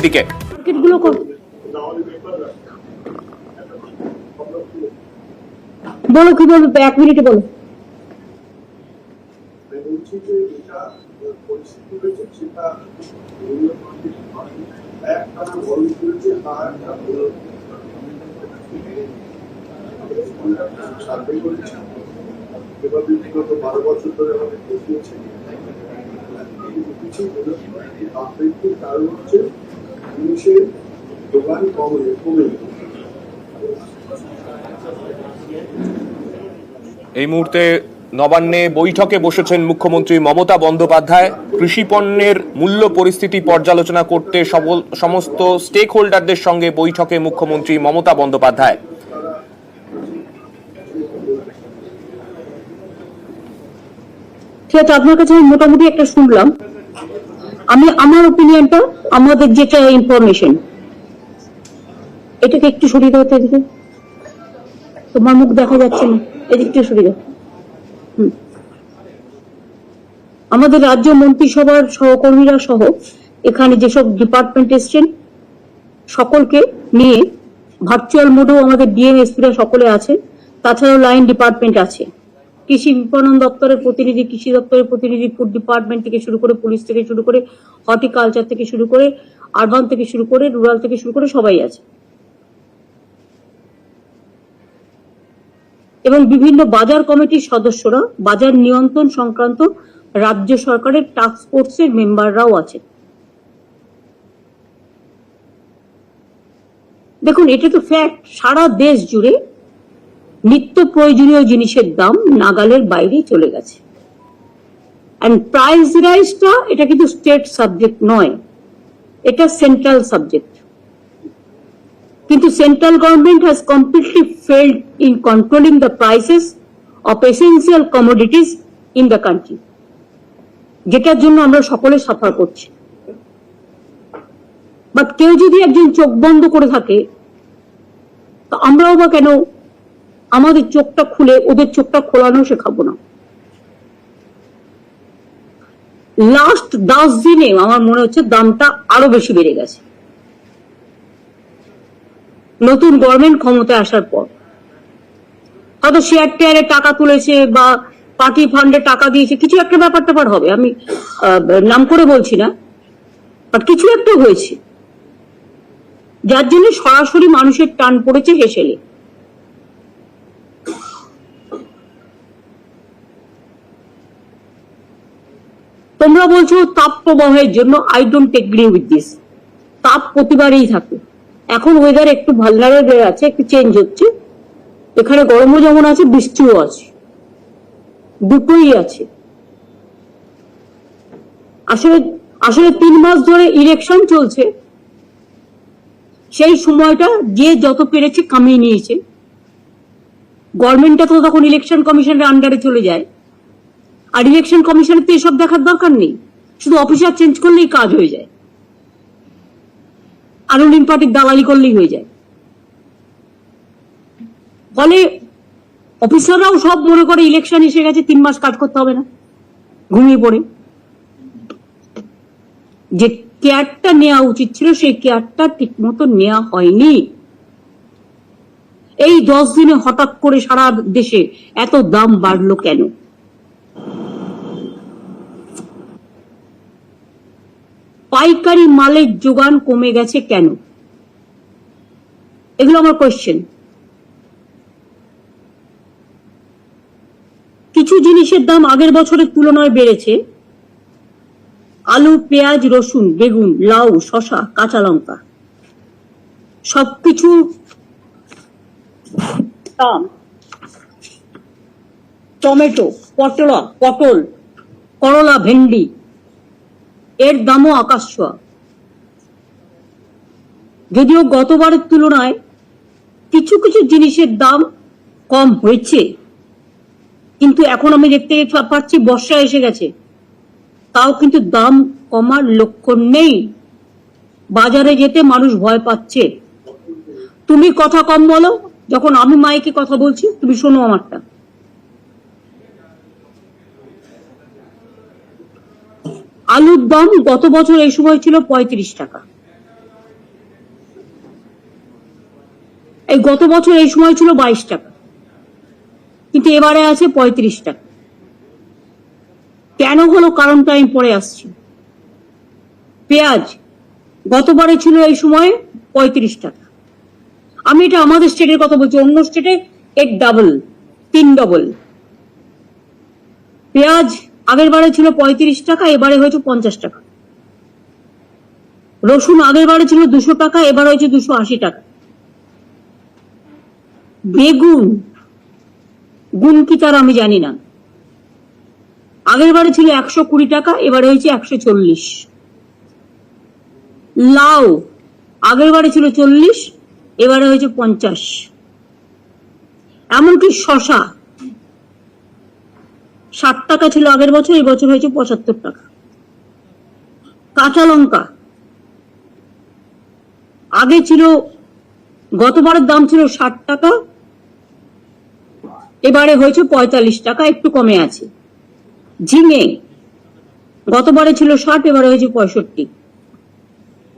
দিকে বলো কি বলবো, 1 মিনিটে বলো। বিগত 12 বছর ধরে আমাদের দেখিয়েছে কারণ হচ্ছে জিনিসের দোকান কমে। এই মুহূর্তে নবান্নে বৈঠকে বসেছেন মুখ্যমন্ত্রী মমতা বন্দ্যোপাধ্যায়। কৃষি পণ্যের মূল্য পরিস্থিতি পর্যালোচনা করতে সমস্ত স্টেক হোল্ডারদের সঙ্গে বৈঠকে মুখ্যমন্ত্রী মমতা বন্দ্যোপাধ্যায়। ঠিক আছে, আপনার কাছে আমি মোটামুটি একটা শুনলাম। আমি আমার ওপিনিয়নটা, আমাদের যেটা ইনফরমেশন, এটাকে একটু সরিয়ে দাও। এদিকে তোমার মুখ দেখা যাচ্ছে না, এদিকটা সরিয়ে দাও। আমাদের রাজ্য মন্ত্রিসভার সহকর্মীরা সহ এখানে যেসব ডিপার্টমেন্ট এসছেন সকলকে নিয়ে ভার্চুয়াল মোডেও আমাদের ডিএমএসপিরা সকলে আছে। তাছাড়াও লাইন ডিপার্টমেন্ট আছে, কৃষি বিপণন দপ্তরের প্রতিনিধি, কৃষি দপ্তরের প্রতিনিধি, ফুড ডিপার্টমেন্ট থেকে শুরু করে, পুলিশ থেকে শুরু করে, হর্টিকালচার থেকে শুরু করে, আরবান থেকে শুরু করে, রুরাল থেকে শুরু করে সবাই আছে। এবং বিভিন্ন বাজার কমিটির সদস্যরা, বাজার নিয়ন্ত্রণ সংক্রান্ত রাজ্য সরকারের টাস্ক ফোর্সের মেম্বাররাও আছে। দেখুন, এটা তো ফ্যাক্ট, সারা দেশ জুড়ে নিত্য প্রয়োজনীয় জিনিসের দাম নাগালের বাইরে চলে গেছে। এন্ড প্রাইস রাইজটা এটা কিন্তু স্টেট সাবজেক্ট নয়, এটা সেন্ট্রাল সাবজেক্ট। কিন্তু central government has completely failed in controlling the prices of essential commodities in the country, যেটার জন্য আমরা সকলে সাফার করছি। বাট কেউ যদি একজন চোখ বন্ধ করে থাকে, তো আমরাও বা কেন আমাদের চোখটা খুলে ওদের চোখটা খোলানো শেখাবো না? লাস্ট 10 দিনে আমার মনে হচ্ছে দামটা আরো বেশি বেড়ে গেছে, নতুন গভর্নমেন্ট ক্ষমতায় আসার পর। হয়তো শেয়ার টেয়ারে টাকা তুলেছে বা পার্টি ফান্ডে টাকা দিয়েছে, কিছু একটা ব্যাপার হবে, আমি নাম করে বলছি না, বাট কিছু একটা হয়েছে যার জন্য সরাসরি মানুষের টান পড়েছে হেসেলে। তোমরা বলছো তাপ প্রবাহের জন্য, I don't agree with this. তাপ প্রতিবারই থাকে, এখন ওয়েদার একটু ভালনারেবল আছে, একটু চেঞ্জ হচ্ছে। এখানে গরমও যেমন আছে, বৃষ্টিও আছে, দুটোই আছে। আসলে 3 মাস ধরে ইলেকশন চলছে, সেই সময়টা যে যত পেরেছে কামিয়ে নিয়েছে। গভর্নমেন্টটা তো তখন ইলেকশন কমিশনের আন্ডারে চলে যায়, আর ইলেকশন কমিশনের তো এসব দেখার দরকার নেই, শুধু অফিসার চেঞ্জ করলেই কাজ হয়ে যায়, আর রুলিং পার্টির দালালি করলেই হয়ে যায়। ফলে অফিসাররাও সব মনে করে ইলেকশন এসে গেছে, 3 মাস কাজ করতে হবে না, ঘুমিয়ে পড়ে। যে কেয়ারটা নেওয়া উচিত ছিল, সেই কেয়ারটা ঠিক মতো নেওয়া হয়নি। এই 10 দিনে হঠাৎ করে সারা দেশে এত দাম বাড়লো কেন? পাইকারি মালের যোগান কমে গেছে কেন? এগুলো আমার কোয়েশ্চেন। কিছু জিনিসের দাম আগের বছরের তুলনায় বেড়েছে, আলু, পেঁয়াজ, রসুন, বেগুন, লাউ, শসা, কাঁচা লঙ্কা, সবকিছু দাম। টমেটো, পটল, করলা, ভেন্ডি, এর দামও আকাশ ছোঁয়া। যদিও গতবারের তুলনায় কিছু কিছু জিনিসের দাম কম হয়েছে, কিন্তু এখন আমি দেখতে পাচ্ছি বর্ষা এসে গেছে, তাও কিন্তু দাম কমার লক্ষণ নেই। বাজারে যেতে মানুষ ভয় পাচ্ছে। তুমি কথা কম বলো, যখন আমি মাইকে কথা বলছি তুমি শোনো আমারটা। আলুর দাম গত বছর এই সময় ছিল 35 টাকা, এই গত বছর এই সময় ছিল 22 টাকা, কিন্তু এবারে আছে 35 টাকা। কেন হলো কারণটা আমি পরে আসছি। পেঁয়াজ গতবারে ছিল এই সময় 35 টাকা। আমি এটা আমাদের স্টেটের কথা বলছি, অন্য স্টেটে এর ডাবল, 3 ডবল। পেঁয়াজ আগের বারে ছিল 35 টাকা, এবারে হয়েছে 50 টাকা। রসুন আগের বারে ছিল 200 টাকা, এবার হয়েছে 280 টাকা। বেগুন গুণ কি তার আমি জানি না, আগের বারে ছিল 120 টাকা, এবারে হয়েছে 140। লাউ আগের বারে ছিল 40, এবারে হয়েছে 50। এমনকি শশা 60 টাকা ছিল আগের বছর, এই বছর হয়েছে 75 টাকা। কাঁচা লঙ্কা আগে ছিল, গতবারের দাম ছিল 60 টাকা, এবারে হয়েছে 45 টাকা, একটু কমে আছে। ঝিঙে গতবারে ছিল 60, এবারে হয়েছে 65।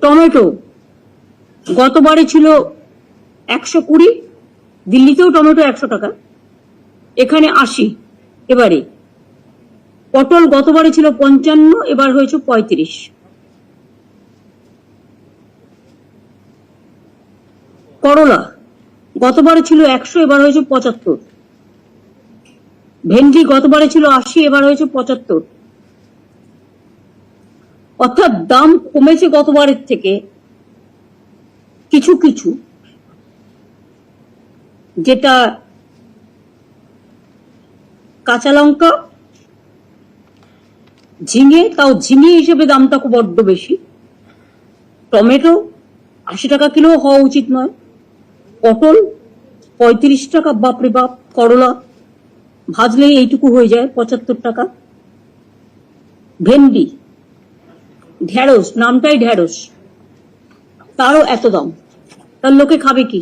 টমেটো গতবারে ছিল 120, দিল্লিতেও টমেটো 100 টাকা, এখানে 80 এবারে। পটল গতবারে ছিল 55, এবার হয়েছে 35। করলা গতবারে ছিল 100, এবার হয়েছে 75। ভেন্ডি গতবারে ছিল 80, এবার হয়েছে 75। অর্থাৎ দাম কমেছে গতবারের থেকে কিছু কিছু, যেটা কাঁচা লঙ্কা, ঝিঙে, তাও ঝিঙে হিসেবে দামটা খুব বড্ড বেশি। টমেটো 80 টাকা কিলো হওয়া উচিত নয়। পটল 35 টাকা, বাপরে বাপ। করলা ভাজলেই এইটুকু হয়ে যায়, 75 টাকা। ভেন্ডি, ঢেঁড়স, নামটাই ঢেঁড়স, তারও এত দাম, তার লোকে খাবে কি?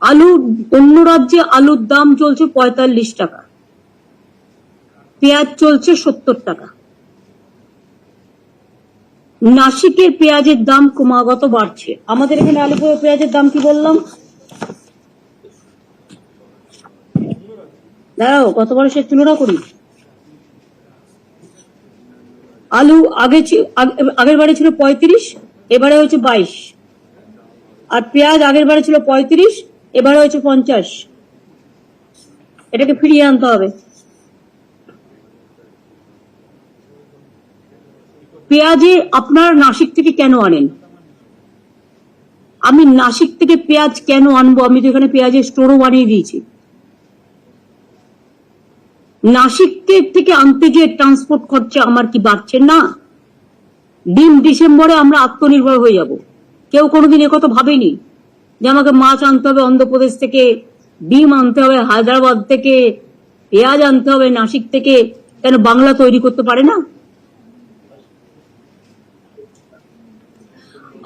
আলু, অন্য রাজ্যে আলুর দাম চলছে 45 টাকা, পেঁয়াজ চলছে 70 টাকা। নাসিকের পেঁয়াজের দাম ক্রমাগত বাড়ছে। আমাদের এখানে আলিপুরের পেঁয়াজের দাম কি বললাম? দাঁড়াও, কতবার সে তুলনা করি। আলু আগের বারে ছিল 35, এবারে হয়েছে 22। আর পেঁয়াজ আগের বারে ছিল 35, এবারে হয়েছে 50। এটাকে ফিরিয়ে আনতে হবে। পেঁয়াজে আপনারা নাসিক থেকে কেন আনেন? আমি নাসিক থেকে পেঁয়াজ কেন আনবো? আমি তো এখানে পেঁয়াজের স্টোরও বানিয়ে দিয়েছি। নাসিক থেকে আনতে গিয়ে ট্রান্সপোর্ট খরচা আমার কি বাড়ছে না? ডিসেম্বরে আমরা আত্মনির্ভর হয়ে যাব। কেউ কোনোদিন একথা ভাবেনি যে আমাকে মাছ আনতে হবে অন্ধ্রপ্রদেশ থেকে, ডিম আনতে হবে হায়দ্রাবাদ থেকে, পেঁয়াজ আনতে হবে নাসিক থেকে। কেন বাংলা তৈরি করতে পারে না?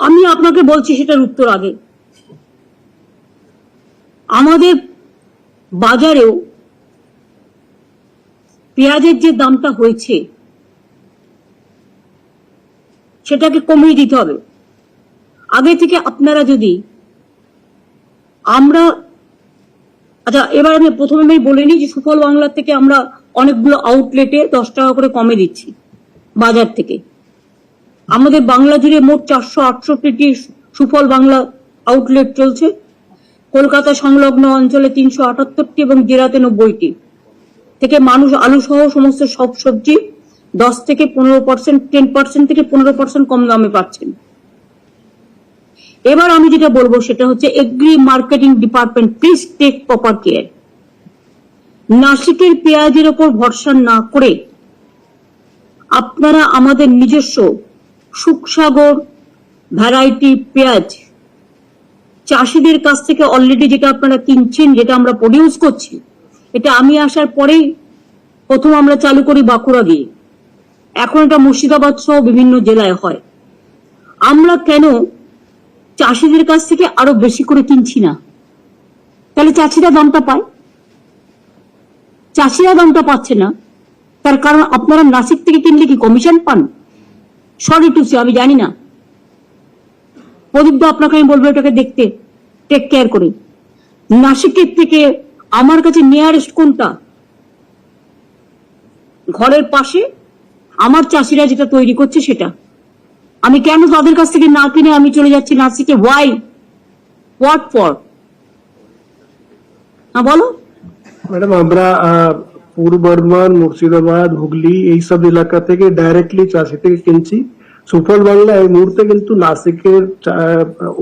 আমি আপনাকে বলছি সেটার উত্তর আগে। আমাদের বাজারেও পেঁয়াজের যে দামটা হয়েছে সেটাকে কমিয়ে দিতে হবে। আগে থেকে আপনারা যদি আচ্ছা, এবার আমি প্রথমে বলে নিই যে সুফল বাংলার থেকে আমরা অনেকগুলো আউটলেটে 10 টাকা করে কমে দিচ্ছি বাজার থেকে। আমাদের বাংলা জুড়ে মোট 468টি সুফল বাংলা আউটলেট চলছে। কলকাতা সংলগ্ন অঞ্চলে 378টি এবং জেলাতে 90টি। থেকে মানুষ আলু সহ সমস্ত সব সবজি 10 থেকে 15%, 10% থেকে 15% কম দামে পাচ্ছেন। এবার আমি যেটা বলবো সেটা হচ্ছে agri marketing department, please take proper care. নাসিকের পেঁয়াজের ওপর ভরসা না করে আপনারা আমাদের নিজস্ব সুখসাগর ভ্যারাইটি পেঁয়াজ চাষিদের কাছ থেকে অলরেডি যেটা আপনারা কিনছেন, যেটা আমরা প্রডিউস করছি, এটা আমি আসার পরেই প্রথম আমরা চালু করি বাঁকুড়া দিয়ে। এখন এটা মুর্শিদাবাদ সহ বিভিন্ন জেলায় হয়। আমরা কেন চাষিদের কাছ থেকে আরো বেশি করে কিনছি না? তাহলে চাষিরা দামটা পায়? চাষিরা দামটা পাচ্ছে না, তার কারণ আপনারা নাসিক থেকে কিনলে কি কমিশন পান? সরি টু সে, আমি জানি না। প্রদীপ দা, আপনাকে আমি বলবো এটাকে দেখতে, টেক কেয়ার করে। নাসিকের থেকে আমার কাছে নিয়ারেস্ট কোনটা? ঘরের পাশে আমার চাষিরা যেটা তৈরি করছে সেটা। আমি কেন তাদের কাছ থেকে না কিনে আমি চলে যাচ্ছি নাসিকে? ওয়াই? What for? বলো। ম্যাডাম, আমরা পূর্ব বর্ধমান, মুর্শিদাবাদ, হুগলি এই সব এলাকা থেকে ডাইরেক্টলি চাষি থেকে কিনছি। সুফল বাংলা এই মুহূর্তে কিন্তু নাসিকের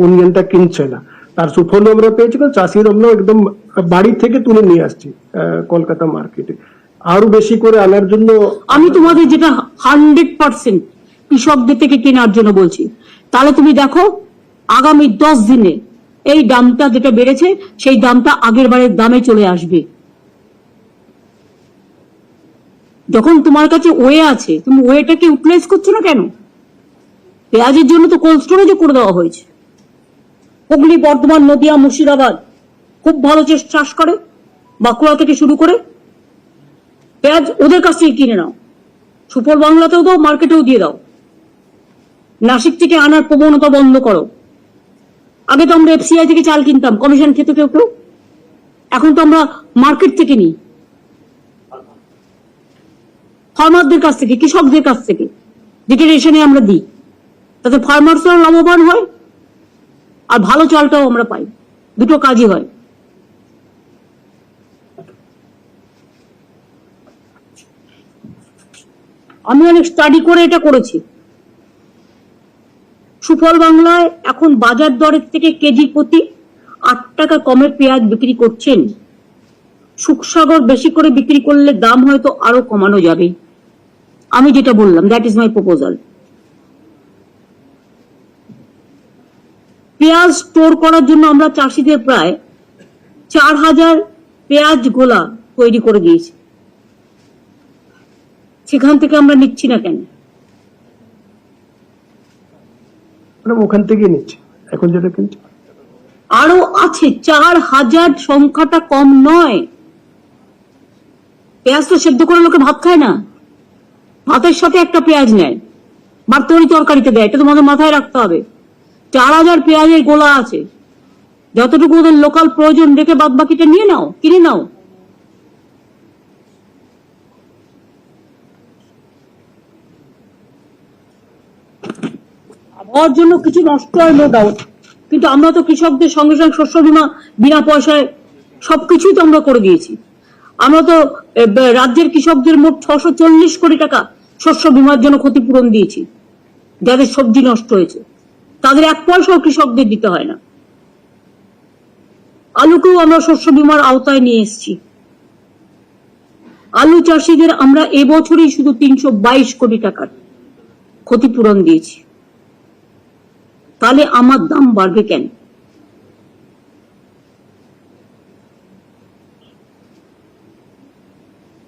অনিয়নটা কিনছে না, তার সুফল আমরা পেয়েছি, কারণ চাষির আমরা একদম বাড়ি থেকে তুলে নিয়ে আসছি কলকাতা মার্কেটে। আরো বেশি করে আনার জন্য আমি তোমাদের যেটা 100% কৃষকদের থেকে কেনার জন্য বলছি, তাহলে তুমি দেখো আগামী 10 দিনে এই দামটা যেটা বেড়েছে সেই দামটা আগের বারের দামে চলে আসবে। যখন তোমার কাছে ওয়ে আছে, তুমি ওয়েটাকে ইউটিলাইজ করছো না কেন? পেঁয়াজের জন্য তো কোল্ড স্টোরেজও করে দেওয়া হয়েছে। হুগলি, বর্ধমান, নদিয়া, মুর্শিদাবাদ খুব ভালো চাষ করে, বাঁকুড়া থেকে শুরু করে। পেঁয়াজ ওদের কাছ থেকে কিনে নাও, সুফল বাংলাতেও দাও, মার্কেটেও দিয়ে দাও। নাসিক থেকে আনার প্রবণতা বন্ধ করো। আগে তো আমরা এফসিআই থেকে চাল কিনতাম, কমিশন খেত কেউ কেউ, এখন তো আমরা মার্কেট থেকে নিই, ফার্মারদের কাছ থেকে, কৃষকদের কাছ থেকে, যেটা রেশনে আমরা দিই। তাতে ফার্মার্সরাও লাভবান হয় আর ভালো চালটাও আমরা পাই, দুটো কাজই হয়। আমি অনেক স্টাডি করে এটা করেছি। সুফল বাংলায় এখন বাজার দরের থেকে কেজি প্রতি 8 টাকা কমে পেঁয়াজ বিক্রি করছেন। সুখসাগর বেশি করে বিক্রি করলে দাম হয়তো আরো কমানো যাবে। আমি যেটা বললাম, দ্যাট ইজ মাই প্রপোজাল। পেঁয়াজ স্টোর করার জন্য আমরা চাষিদের প্রায় 4000 পেঁয়াজ গোলা তৈরি করে দিয়েছি। সেখান থেকে আমরা নিচ্ছি না কেন? ম্যাডাম ওখান থেকে নিচ্ছে এখন যেটা কিনছে। আরো আছে, 4000 সংখ্যাটা কম নয়। পেঁয়াজ তো সেদ্ধ করে লোকে ভাত খায় না, ভাতের সাথে একটা পেঁয়াজ নেয়, বাড়তরি তরকারিতে দেয়। এটা তোমাদের মাথায় রাখতে হবে। 4000 পেঁয়াজের গোলা আছে, যতটুকু ওদের লোকাল প্রয়োজন রেখে বাদ বাকিটা নিয়ে নাও, কিনে নাও। আবহাওয়ার জন্য কিছু নষ্ট হয় নো ডাউট, কিন্তু আমরা তো কৃষকদের সঙ্গে সঙ্গে শস্য বীমা বিনা পয়সায় সবকিছুই তো আমরা করে দিয়েছি। আমরা তো রাজ্যের কৃষকদের মোট 640 কোটি টাকা শস্য বীমার জন্য ক্ষতিপূরণ দিয়েছি। যাদের সবজি নষ্ট হয়েছে তাদের 1 পয়সাও কৃষকদের দিতে হয় না। আলুকেও আমরা শস্য বীমার আওতায় নিয়ে এসেছি। আলু চাষিদের আমরা এবছরই শুধু 322 কোটি টাকার ক্ষতিপূরণ দিয়েছি। তাহলে আমার দাম বাড়বে কেন?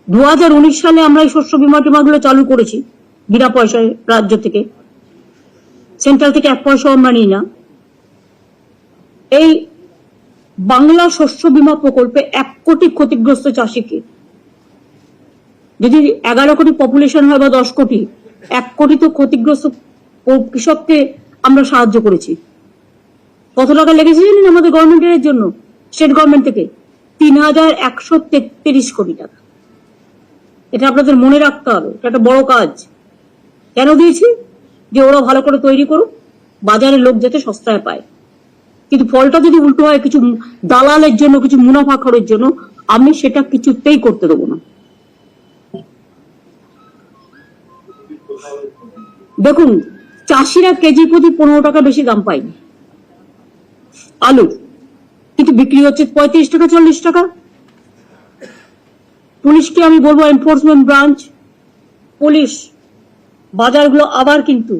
দু 2019 সালে আমরা এই শস্য বীমা টিমাগুলো চালু করেছি বিনা পয়সায় রাজ্য থেকে, সেন্ট্রাল থেকে 1 পয়সাও আমরা নিই না। এই বাংলা শস্য বীমা প্রকল্পে 1 কোটি ক্ষতিগ্রস্ত চাষিকে, যদি 11 কোটি পপুলেশন হয় বা 10 কোটি, 1 কোটি তো ক্ষতিগ্রস্ত কৃষককে আমরা সাহায্য করেছি। কত টাকা লেগেছে জানেন আমাদের গভর্নমেন্টের জন্য? স্টেট গভর্নমেন্ট থেকে 3133 কোটি টাকা। এটা আপনাদের মনে রাখতে হবে, এটা একটা বড় কাজ। কেন দিয়েছি? যে ওরা ভালো করে তৈরি করুক, বাজারে লোক যাতে সস্তায় পায়। কিন্তু ফলটা যদি উল্টো হয় কিছু দালালের জন্য, কিছু মুনাফাখোরের জন্য, আমি সেটা কিছুতেই করতে দেবো না। দেখুন, চাষিরা কেজি প্রতি 15 টাকা বেশি দাম পায়নি আলু, কিন্তু বিক্রি হচ্ছে 35 টাকা 40 টাকা। পুলিশকে আমি বলবো, এনফোর্সমেন্ট ব্রাঞ্চ, পুলিশ বাজারগুলো আবার কিন্তু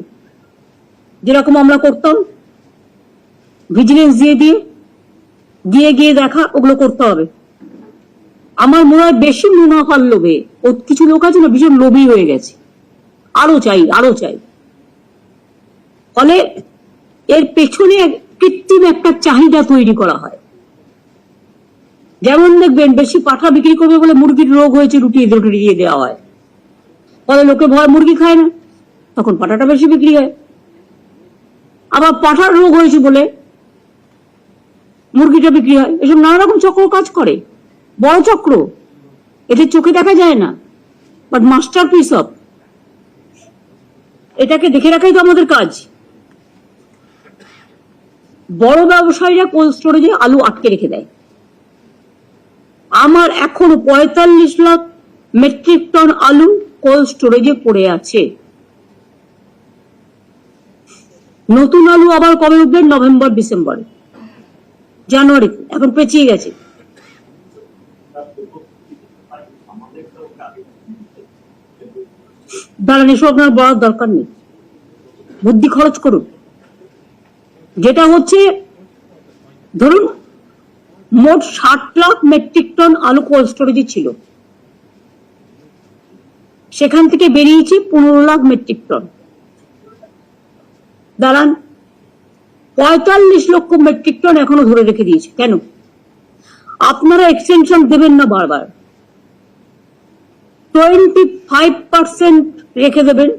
যেরকম আমরা করতাম ভিজিলেন্স দিয়ে গিয়ে দেখা, ওগুলো করতে হবে। আমার মনে হয় বেশি মুনাফার লোভে ও কিছু লোক আছে না, ভীষণ লোভী হয়ে গেছে, আরো চাই। ফলে এর পেছনে কৃত্রিম একটা চাহিদা তৈরি করা হয়। যেমন দেখবেন, বেশি পাঠা বিক্রি করবে বলে মুরগির রোগ হয়েছে রুটিয়ে দেওয়া হয়, ফলে লোকে ভয় মুরগি খায় না, তখন পাঠাটা বেশি বিক্রি হয়। আবার পাঠার রোগ হয়েছে বলে মুরগিটা বিক্রি হয়। এসব নানা রকম চক্র কাজ করে, বড় চক্র, এদের চোখে দেখা যায় না, বাট মাস্টার পিস অফ, এটাকে দেখে রাখাই তো আমাদের কাজ। বড় ব্যবসায়ীরা কোল্ড স্টোরেজে আলু আটকে রেখে দেয়। আমার এখনো 45 লাখ মেট্রিক টন আলু কোল্ড স্টোরেজে পড়ে আছে। নতুন আলু আবার কবে উঠবে? নভেম্বর ডিসেম্বরে, জানুয়ারি এখন পেঁচিয়ে গেছে। দাঁড়ান, এসব আপনার বলার দরকার নেই, বুদ্ধি খরচ করুন। যেটা হচ্ছে, ধরুন মোট 60 লাখ মেট্রিক টন আলু কোল্ড স্টোরেজে ছিল, সেখান থেকে বেরিয়েছে 15 লাখ মেট্রিক টন। দাঁড়ান, 45 লক্ষ মেট্রিক টন এখনো ধরে রেখে দিয়েছে। কেন? আপনারা এক্সটেনশন দেবেন না বারবার, 25% রেখে দেবেন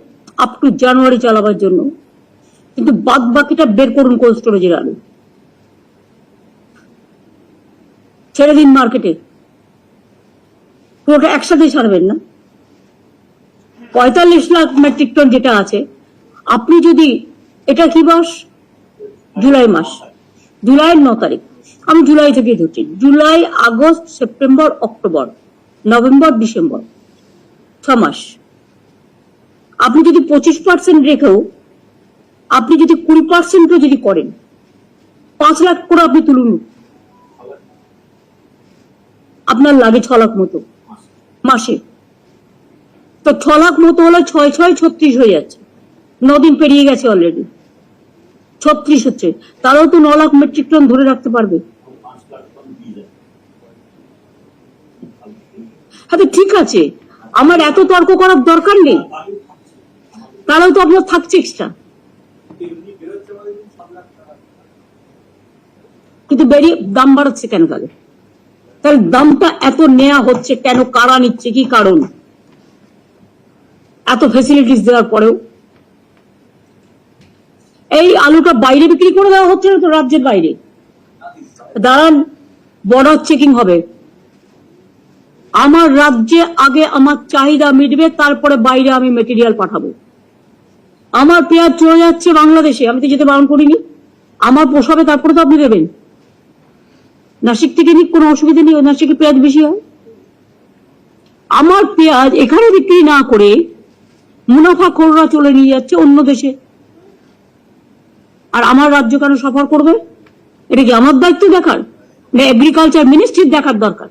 আপ টু জানুয়ারি চালাবার জন্য, কিন্তু বাদ বাকিটা বের করুন কোল্ড স্টোরেজের আলু, ছেড়ে দিন মার্কেটে, পুরোটা একসাথে ছাড়বেন না। 45 লাখ মেট্রিক টন যেটা আছে, আপনি যদি, এটা কি মাস? জুলাই মাস, জুলাইয়ের 9 তারিখ, আমি জুলাই থেকে ধরছি, July, August, September, October, November, December, 6 মাস। আপনি যদি 25% রেখেও আপনি যদি 20% যদি করেন, 5 লাখ করে আপনি তুলুন, আপনার লাগে 6 লাখ মতো মাসে। তো 6 লাখ মতো হলে 6 6 36 হয়ে যাচ্ছে, 9 দিন পেরিয়ে গেছে অলরেডি, 36 হচ্ছে, তারাও তো 9 লাখ মেট্রিক টন ধরে রাখতে পারবে। হ্যাঁ, তো ঠিক আছে, আমার এত তর্ক করার দরকার নেই, তারাও তো আপনার থাকছে এক্সট্রা, কিন্তু বেরিয়ে দাম বাড়াচ্ছে কেন? তাহলে তাহলে দামটা এত নেওয়া হচ্ছে কেন? কারা নিচ্ছে? কি কারণ? এত ফেসিলিটিস দেওয়ার পরেও এই আলুটা বাইরে বিক্রি করে দেওয়া হচ্ছে না তো, রাজ্যের বাইরে। দাঁড়ান, বর্ডার চেকিং হবে, আমার রাজ্যে আগে আমার চাহিদা মিটবে, তারপরে বাইরে আমি মেটেরিয়াল পাঠাবো। আমার পেঁয়াজ চলে যাচ্ছে বাংলাদেশে, আমি তো যেতে বারণ করিনি, আমার পোষাবে তারপরে তো আপনি দেবেন। নাসিক থেকে নিক, কোনো অসুবিধা নেই, নাসিকে পেঁয়াজ বেশি হয়। আমার পেঁয়াজ এখানে বিক্রি না করে মুনাফাখোররা চলে নিয়ে যাচ্ছে অন্য দেশে, আর আমার রাজ্য কেন সফর করবে? এটা কি আমার দায়িত্ব দেখার, না এগ্রিকালচার মিনিস্ট্রির দেখার দরকার?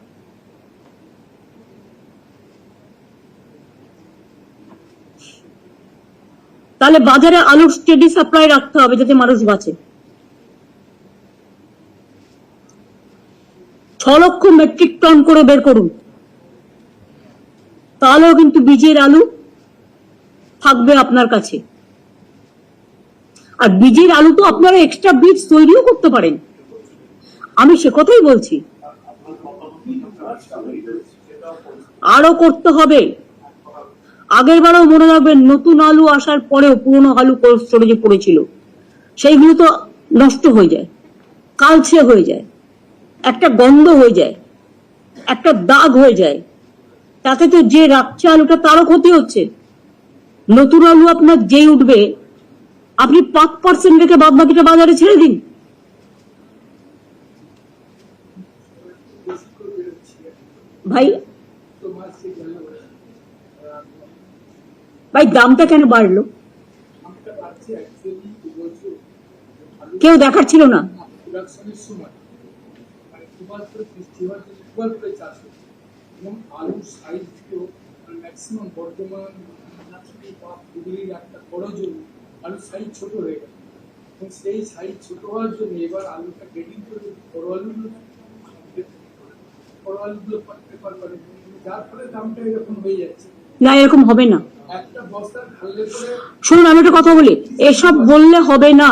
তাহলে বাজারে আলুর স্টেডি সাপ্লাই রাখতে হবে যাতে মানুষ বাঁচে। 6 লক্ষ মেট্রিক টন করে বের করুন, তাহলেও কিন্তু বীজের আলু থাকবে আপনার কাছে। আর বীজের আলু তো আপনারা এক্সট্রা বীজ তৈরিও করতে পারেন, আমি সে কথাই বলছি, আরো করতে হবে। আগের বারও মনে রাখবেন, নতুন আলু আসার পরেও পুরনো আলু কোল্ড স্টোরেজে পড়েছিল, সেইগুলো তো নষ্ট হয়ে যায়, কালচে হয়ে যায়, একটা গন্ধ হয়ে যায়, একটা দাগ হয়ে যায়, তাতে তো যে রাখছে আলুটা তারও ক্ষতি হচ্ছে। নতুন আলু আপনার যেই উঠবে, আপনি 5% রেখে বাদ বাকিটা বাজারে ছেড়ে দিন। ভাই ভাই দামটা কেন বাড়লো? কেউ দেখার ছিল না? আলুর সাইজ ম্যাক্সিমাম বর্তমান একটা বড় জমি, আলুর সাইজ ছোট হয়ে গেল, এবং সেই সাইজ ছোট হওয়ার জন্য এবার আলুটা গ্রেডিং করে বড় আলুগুলো প্রেফার করে, যার ফলে দামটা এরকম হয়ে যাচ্ছে। না, এরকম হবে না। একটা বস্তা ঢাললে করে, শুনুন আমি একটা কথা বলি, এসব বললে হবে না,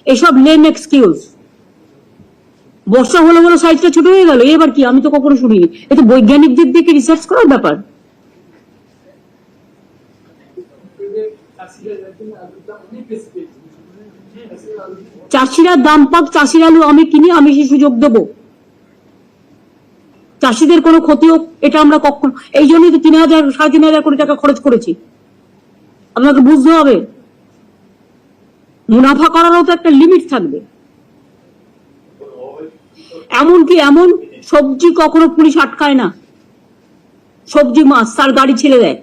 এসব নেম এক্সকিউজ। বর্ষা হলো বলে সাইজটা ছোট হয়ে গেল, এবার কি? আমি তো কখনো শুনিনি, এটা বৈজ্ঞানিকদের দিকে রিসার্চ করার ব্যাপার। চাষিরা আলুর দাম অনেক বেশি পেয়েছে, চাষিরা দাম পাক, চাষির আলু আমি কিনি, আমি সেই সুযোগ দেবো। চাষিদের কোনো ক্ষতি হোক এটা আমরা কখনো, এই জন্যই তো 3,000 3,500 কোটি টাকা খরচ করেছি। আপনাকে বুঝতে হবে মুনাফা করারও তো একটা লিমিট থাকবে। এমনকি এমন সবজি কখনো পুলিশ আটকায় না, সবজি মাছ তার গাড়ি ছেড়ে দেয়।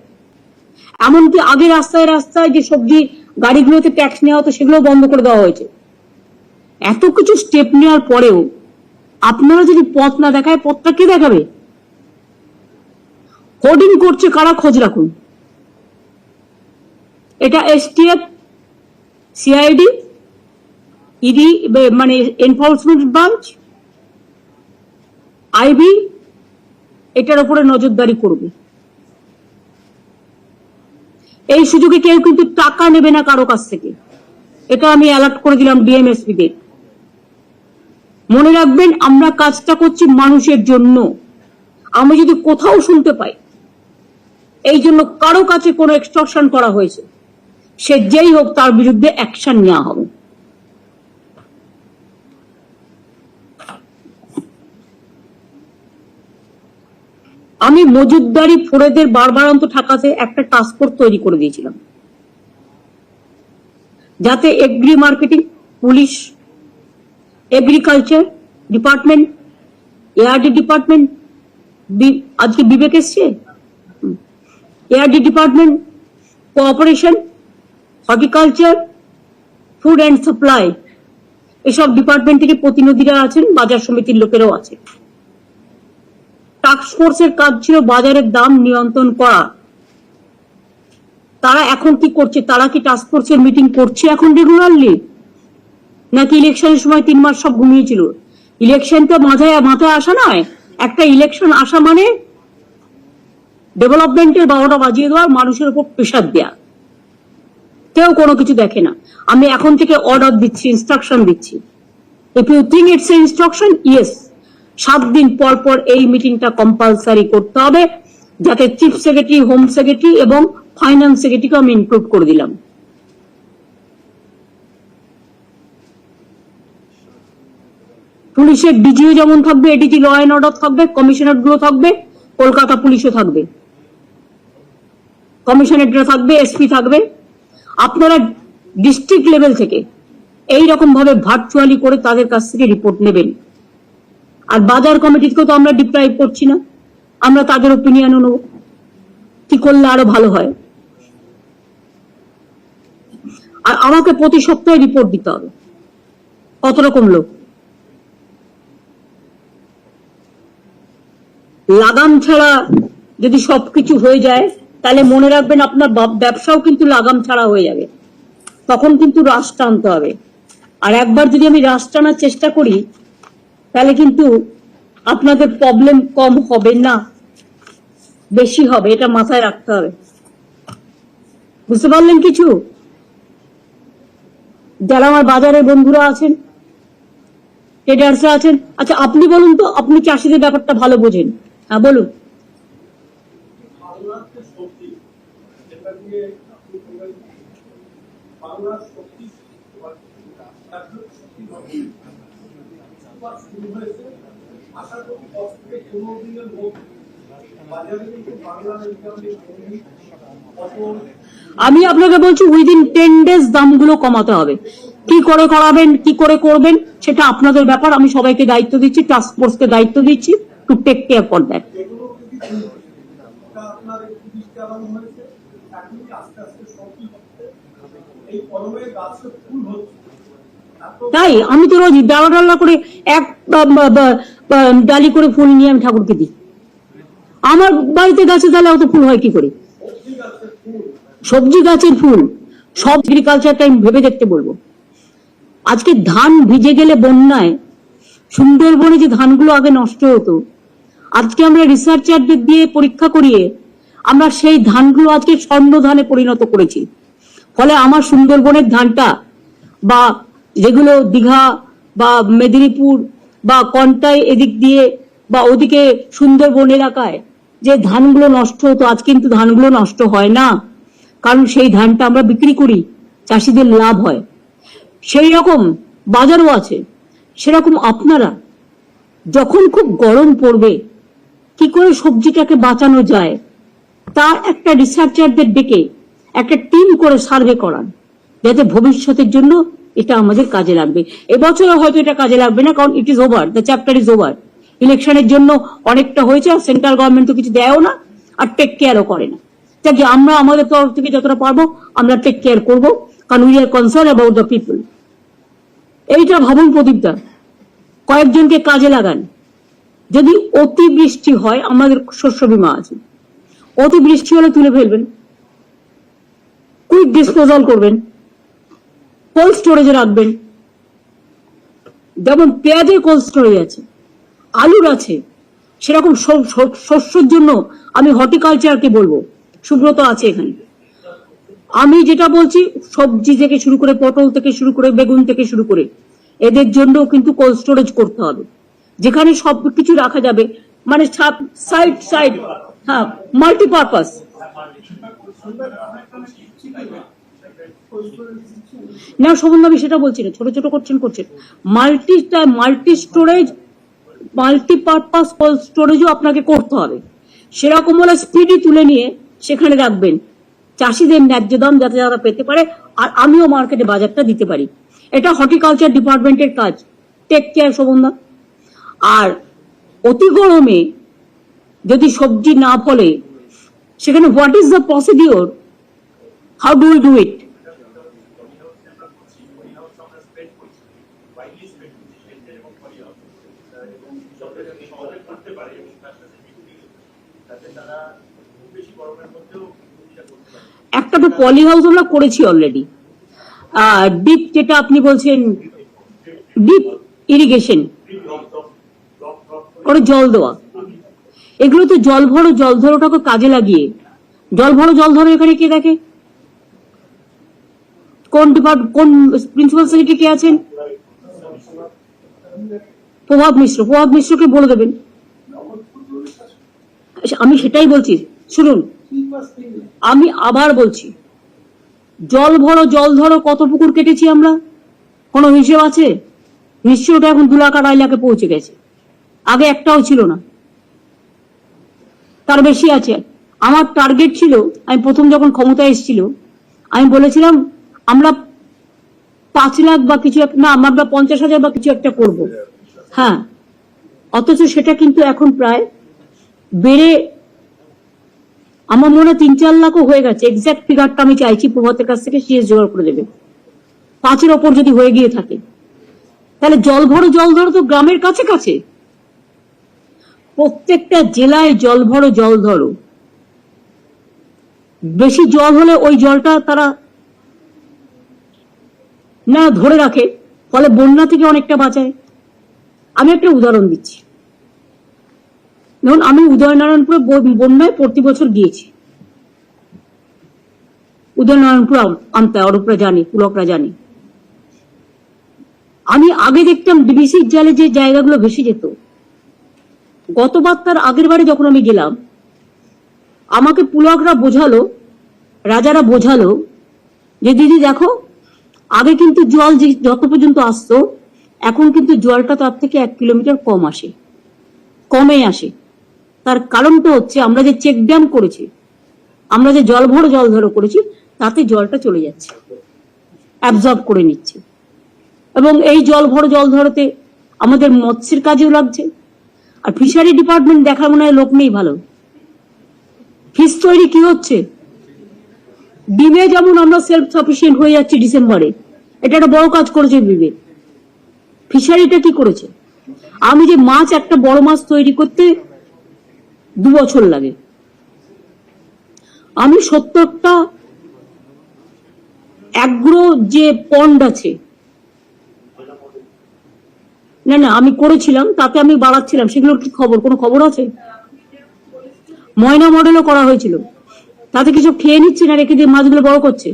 এমনকি আগে রাস্তায় রাস্তায় যে সবজি গাড়িগুলোতে ট্যাক্স নেওয়া হতো সেগুলো বন্ধ করে দেওয়া হয়েছে। এত কিছু স্টেপ নেওয়ার পরেও আপনারা যদি পথ না দেখায়, পথটা কে দেখাবে? হোর্ডিং করছে কারা, খোঁজ রাখুন। এটা এসটিএফ, সিআইডি, ইডি মানে এনফোর্সমেন্ট ব্রাঞ্চ, আইবি এটার উপরে নজরদারি করবে। এই সুযোগে কেউ কিন্তু টাকা নেবে না কারো কাছ থেকে, এটা আমি অ্যালার্ট করে দিলাম ডিএমএসপি দের। মনে রাখবেন আমরা কাজটা করছি মানুষের জন্য। আমি যদি কোথাও শুনতে পাই এই জন্য কারো কাছে কোনো এক্সটর্শন করা হয়েছে, সে যেই হোক তার বিরুদ্ধে অ্যাকশন নেওয়া হবে। আমি মজুদদারি ফোরেদের বারবারন্ত ঠেকাতে একটা টাস্ক ফোর্স তৈরি করে দিয়েছিলাম, যাতে agri marketing, police, agriculture department, ARD department, আজকে বিবেক এসছে, ARD department, cooperation, horticulture, food and supply, এসব ডিপার্টমেন্ট থেকে প্রতিনিধিরা আছেন, বাজার সমিতির লোকেরাও আছে। টাস্ক ফোর্সের কাজ ছিল বাজারের দাম নিয়ন্ত্রণ করা। তারা এখন কি করছে? তারা কি টাস্ক ফোর্সের মিটিং করছে এখন রেগুলারলি, নাকি ইলেকশনের সময় 3 মাস সব ঘুমিয়েছিল? ইলেকশন তো মাথায় আসা নয়। একটা ইলেকশন আসা মানে ডেভেলপমেন্টের 12টা বাজিয়ে দেওয়া, মানুষের উপর প্রেশার দেয়া। কেউ কোনো কিছু দেখে না। আমি এখন থেকে অর্ডার দিচ্ছি, ইনস্ট্রাকশন দিচ্ছি। If you think it's a instruction, yes, 7 দিন পর পর এই মিটিংটা কম্পালসারি করতে হবে, যাতে চিফ সেক্রেটারি, হোম সেক্রেটারি এবং ফাইন্যান্স সেক্রেটারিকে আমি ইনক্লুড করে দিলাম। পুলিশের ডিজিও যেমন থাকবে, এডিজি ল অ্যান্ড অর্ডার থাকবে, কমিশনার গুলো থাকবে, কলকাতা পুলিশও থাকবে, কমিশনাররা থাকবে, এসপি থাকবে। আপনারা ডিস্ট্রিক্ট লেভেল থেকে এইরকম ভাবে ভার্চুয়ালি করে তাদের কাছ থেকে রিপোর্ট নেবেন। আর বাজার কমিটিকেও তো আমরা ডিপ্রাইভ করছি না, আমরা তাদের ওপিনিয়নও নেব কি করলে আরো ভালো হয়। আর আমাকে প্রতি সপ্তাহে রিপোর্ট দিতে হবে কত রকম লোক। লাগাম ছাড়া যদি সবকিছু হয়ে যায় তাহলে মনে রাখবেন আপনার ব্যবসাও কিন্তু লাগাম ছাড়া হয়ে যাবে, তখন কিন্তু রাশ টানতে হবে। আর একবার যদি আমি রাশ টানার চেষ্টা করি তাহলে কিন্তু আপনাদের প্রবলেম কম হবে না, বেশি হবে, এটা মাথায় রাখতে হবে। বুঝতে পারলেন কিছু? যারা আমার বাজারের বন্ধুরা আছেন, ট্রেডার্সরা আছেন, আচ্ছা আপনি বলুন তো, আপনি চাষিদের ব্যাপারটা ভালো বোঝেন, হ্যাঁ বলুন। বাংলার যে সবজি, যেটা দিয়ে আপনি বললেন বাংলার সবজি শুরু হয়েছে, আশা করি 10 থেকে 15 দিনের মধ্যে বাজারে কিন্তু বাংলার আমি আপনাকে বলছি উইদিন 10 ডেজ দামগুলো কমাতে হবে। কি করে করাবেন, কি করে করবেন সেটা আপনাদের ব্যাপার। আমি সবাইকে দায়িত্ব দিচ্ছি, টাস্ক ফোর্সকে দায়িত্ব দিচ্ছি to take care for that. আপনার পুলিশ চালানো হয়েছে, এখনই আস্তে আস্তে সবজি হচ্ছে, এই কলমে গাছে ফুল হচ্ছে। তাই আমি তো রোজ ডালা করে এক ডালি করে ফুল নিয়ে আমি ঠাকুরকে দিই। আমার বাড়িতে গাছে তাহলে অত ফুল হয় কি করে? সবজি গাছের ফুল, সব এগ্রিকালচারটা আমি ভেবে দেখতে বলবো। আজকে ধান ভিজে গেলে বন্যায় সুন্দরবনে যে ধানগুলো আগে নষ্ট হতো, আজকে আমরা রিসার্চারদের দিয়ে পরীক্ষা করিয়ে আমরা সেই ধানগুলো আজকে স্বর্ণ ধানে পরিণত করেছি। ফলে আমার সুন্দরবনের ধানটা বা যেগুলো দীঘা বা মেদিনীপুর বা কন্টাই এদিক দিয়ে বা ওদিকে সুন্দরবন এলাকায় যে ধানগুলো নষ্ট হতো, আজ কিন্তু ধানগুলো নষ্ট হয় না, কারণ সেই ধানটা আমরা বিক্রি করি, চাষিদের লাভ হয়। সেই রকম বাজারও আছে। সেরকম আপনারা যখন খুব গরম পড়বে কি করে সবজিটাকে বাঁচানো যায় তার একটা রিসার্চারদের ডেকে একটা টিম করে সার্ভে করান, যাতে ভবিষ্যতের জন্য এটা আমাদের কাজে লাগবে। এবছরে হয়তো এটা কাজে লাগবে না, কারণ it is over, the chapter is over. ইলেকশনের জন্য অনেকটা হয়েছে, আর সেন্ট্রাল গভর্নমেন্ট তো কিছু দেয়ও না আর টেক কেয়ারও করে না। যাকে আমরা আমাদের তরফ থেকে যতটা পারবো আমরা টেক কেয়ার করবো, কারণ we are concern about the people. এইটা ভাবুন প্রদীপদা, কয়েকজনকে কাজে লাগান। যদি অতি বৃষ্টি হয়, আমাদের শস্য বীমা আছে, অতি বৃষ্টি হলে তুলে ফেলবেন, কুইক ডিসপোজাল করবেন, কোল্ড স্টোরেজে রাখবেন। যেমন পেঁয়াজের কোল্ড স্টোরেজ আছে, আলুর আছে, সেরকম শস্যের জন্য আমি হর্টিকালচারকে বলবো, সুব্রত আছে এখানে। আমি যেটা বলছি, সবজি থেকে শুরু করে, পটল থেকে শুরু করে, বেগুন থেকে শুরু করে, এদের জন্য কিন্তু কোল্ড স্টোরেজ করতে হবে, যেখানে সবকিছু রাখা যাবে, মানে সাইড সাইড, হ্যাঁ, মাল্টিপারপাস। না শোভন, আমি সেটা বলছি না, ছোট ছোট করছেন মাল্টি স্টোরেজ, মাল্টিপারপাস কোল্ড স্টোরেজও আপনাকে করতে হবে। সেরকম হলে স্পিডি তুলে নিয়ে সেখানে রাখবেন, চাষিদের ন্যায্য দাম যাতে যারা পেতে পারে, আর আমিও মার্কেটে বাজারটা দিতে পারি। এটা হর্টিকালচার ডিপার্টমেন্টের কাজ, টেক কেয়ার শোভনদা। আর অতি গরমে যদি সবজি না ফলে, সেখানে what is the procedure, how do we do it? একটা তো পলি হাউস আমরা করেছি অলরেডি, ডিপ যেটা আপনি বলছেন, ডিপ ইরিগেশন করে জল দেওয়া, এগুলো তো জল ধরোটাকে কাজে লাগিয়ে, জল ভরো এখানে কে দেখে? কোন প্রিন্সিপাল সেক্রেটারি কে আছেন? প্রভাব মিশ্রকে বলে দেবেন। আমি সেটাই বলছি, শুনুন, আমি আবার বলছি, জল ধরো কত পুকুর কেটেছি আমরা, কোনো হিসেব আছে? নিশ্চয় ওটা এখন 2 লাখ 2.5 লাখে পৌঁছে গেছে, আগে একটাও ছিল না, তার বেশি আছে। আমার টার্গেট ছিল, আমি প্রথম যখন ক্ষমতায় এসেছিল, আমি বলেছিলাম আমরা 5 লাখ বা কিছু না, আমরা 50,000 বা কিছু একটা করব। হ্যাঁ, অথচ সেটা কিন্তু এখন প্রায় বেড়ে আমার মনে হয় 3-4 লাখও হয়ে গেছে। এক্সাক্ট ফিগারটা আমি চাইছি প্রভাতের কাছ থেকে, সিএস জোগাড় করে দেবে। 5-এর ওপর যদি হয়ে গিয়ে থাকে, তাহলে জল ধরো তো গ্রামের কাছে কাছে, প্রত্যেকটা জেলায় জল ধরো। বেশি জল হলে ওই জলটা তারা না ধরে রাখে, ফলে বন্যা থেকে অনেকটা বাঁচায়। আমি একটা উদাহরণ দিচ্ছি, ধরুন আমি উদয়নারায়ণপুরে বন্যায় প্রতি বছর গিয়েছি। উদয়নারায়ণপুর আনতে অরূপরা জানি, পুলকরা জানি। আমি আগে দেখতাম ডিবিসির জালে যে জায়গাগুলো ভেসে যেত, গতবার তার আগের বারে যখন আমি গেলাম, আমাকে পুলকরা বোঝালো, রাজারা বোঝালো যে দিদি দেখো, আগে কিন্তু জল যত পর্যন্ত আসতো, এখন কিন্তু জলটা তার থেকে 1 কিলোমিটার কমে আসে। তার কারণটা হচ্ছে আমরা যে চেক ড্যাম করেছি, আমরা যে জল ধরো করেছি, তাতে জলটা চলে যাচ্ছে, অ্যাবজর্ব করে নিচ্ছে। এবং এই জল ধরোতে আমাদের মৎস্যের কাজেও লাগছে। আর ফিশারি ডিপার্টমেন্ট দেখার মনে হয় লোক নেই ভালো। ফিশ তৈরি কি হচ্ছে, ডিমে যেমন আমরা সেলফ সাফিসিয়েন্ট হয়ে যাচ্ছি ডিসেম্বরে, এটা একটা বড় কাজ করেছে বিবে। ফিশারিটা কি করেছে? আমি যে মাছ, একটা বড় মাছ তৈরি করতে 2 বছর লাগে, আমি 70টা অ্যাগ্রো যে পন্ড আছে, না আমি করেছিলাম, তাতে আমি বাড়াচ্ছিলাম, সেগুলোর কি খবর? কোনো খবর আছে? ময়না মডেলও করা হয়েছিল, তাতে কিছু খেয়ে নিচ্ছে না, রেখে দিয়ে মাছগুলো বড় করছে।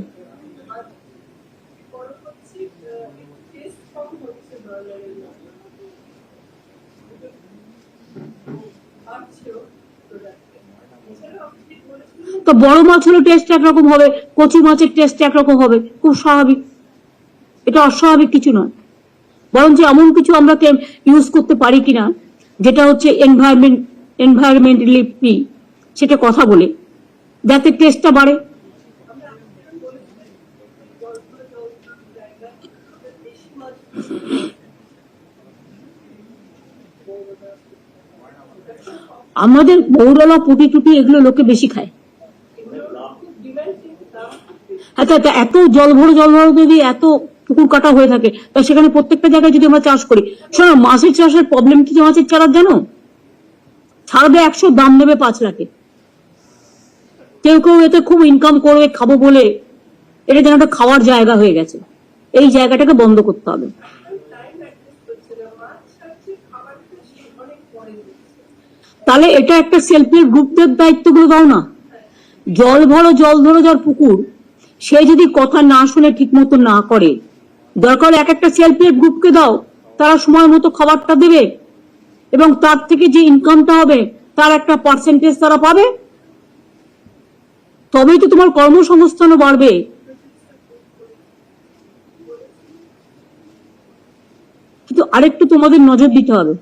তো বড় মাছ হলে টেস্ট একরকম হবে, কচি মাছের টেস্ট একরকম হবে, খুব স্বাভাবিক। এটা অস্বাভাবিক কিছু নয়, বরঞ্চ এমন কিছু আমরা ইউজ করতে পারি কিনা যেটা হচ্ছে এনভায়রনমেন্টালি ফ্রি, সেটা কথা বলে যাতে টেস্টটা বাড়ে। আমাদের বৌরলা পুটি টুটি এগুলো লোকে বেশি খায়। আচ্ছা, এত জল ভরো যদি এত পুকুর কাটা হয়ে থাকে, তা সেখানে প্রত্যেকটা জায়গায় যদি আমরা চাষ করি, শোনো মাছের চাষের প্রবলেম কি মাছের চারা জানো? ছাড়বে 100, দাম নেবে 5 লাখে। কেউ কেউ এতে খুব ইনকাম করবে খাবো বলে, এটা যেন একটা খাওয়ার জায়গা হয়ে গেছে। এই জায়গাটাকে বন্ধ করতে হবে। তাহলে এটা একটা সেলফ হেল্প গ্রুপদের দায়িত্বগুলো দাও না। জল ধরো যার পুকুর, সে যদি কথা না শুনে ঠিক মতো না করে, দরকার এক একটা সেলফ হেল্প গ্রুপকে দাও, তারা সময় মতো খাবারটা দেবে এবং তার থেকে যে ইনকামটা হবে তার একটা পার্সেন্টেজ তারা পাবে, তবেই তো তোমার কর্মসংস্থানও বাড়বে। কিন্তু আরেকটু তোমাদের নজর দিতে হবে।